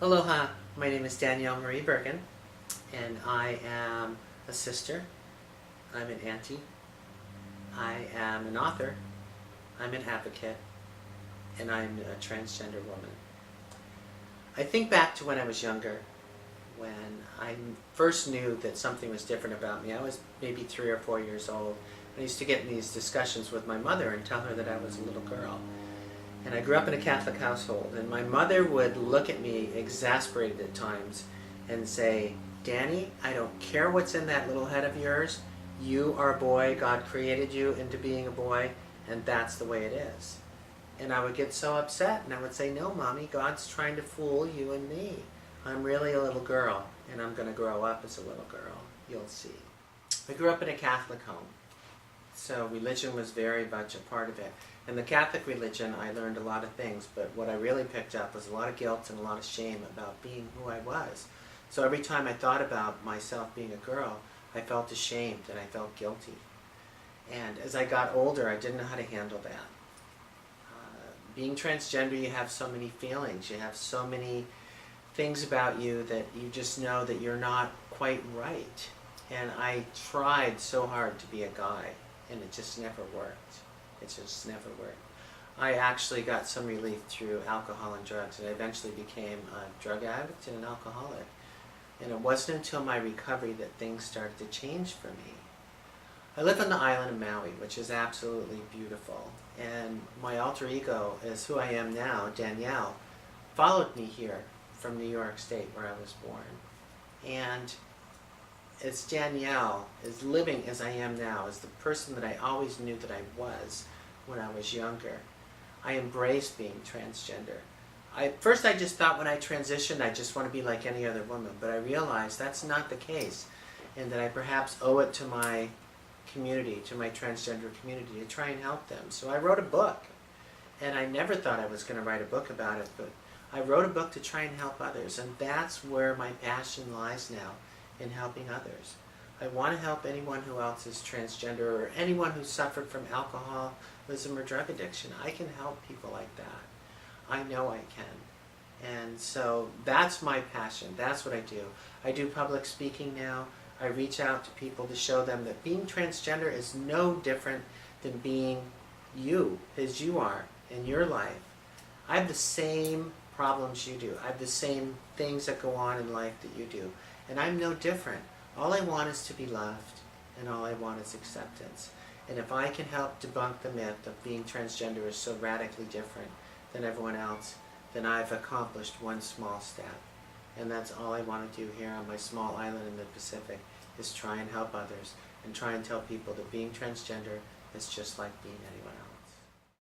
Aloha, my name is Danielle Marie Bergan, and I am a sister, I'm an auntie, I am an author, I'm an advocate, and I'm a transgender woman. I think back to when I was younger, when I first knew that something was different about me. I was maybe 3 or 4 years old. I used to get in these discussions with my mother and tell her that I was a little girl. And I grew up in a Catholic household, and my mother would look at me exasperated at times and say, "Danny, I don't care what's in that little head of yours. You are a boy. God created you into being a boy, and that's the way it is." And I would get so upset, and I would say, "No, Mommy, God's trying to fool you and me. I'm really a little girl, and I'm going to grow up as a little girl. You'll see." I grew up in a Catholic home, so religion was very much a part of it. In the Catholic religion, I learned a lot of things, but what I really picked up was a lot of guilt and a lot of shame about being who I was. So every time I thought about myself being a girl, I felt ashamed and I felt guilty. And as I got older, I didn't know how to handle that. Being transgender, you have so many feelings. You have so many things about you that you just know that you're not quite right. And I tried so hard to be a guy, and it just never worked. It just never worked. I actually got some relief through alcohol and drugs, and I eventually became a drug addict and an alcoholic. And it wasn't until my recovery that things started to change for me. I live on the island of Maui, which is absolutely beautiful. And my alter ego is who I am now, Danielle, followed me here from New York State, where I was born. And as Danielle is living as I am now, as the person that I always knew that I was when I was younger, I embraced being transgender. First I just thought when I transitioned I just want to be like any other woman, but I realized that's not the case, and that I perhaps owe it to my community, to my transgender community, to try and help them. So I wrote a book, and I never thought I was going to write a book about it, but I wrote a book to try and help others, and that's where my passion lies now, in helping others. I want to help anyone who else is transgender, or anyone who suffered from alcoholism or drug addiction. I can help people like that. I know I can. And so that's my passion. That's what I do. I do public speaking now. I reach out to people to show them that being transgender is no different than being you, as you are in your life. I have the same problems you do. I have the same things that go on in life that you do. And I'm no different. All I want is to be loved, and all I want is acceptance. And if I can help debunk the myth of being transgender is so radically different than everyone else, then I've accomplished one small step. And that's all I want to do here on my small island in the Pacific, is try and help others and try and tell people that being transgender is just like being anyone else.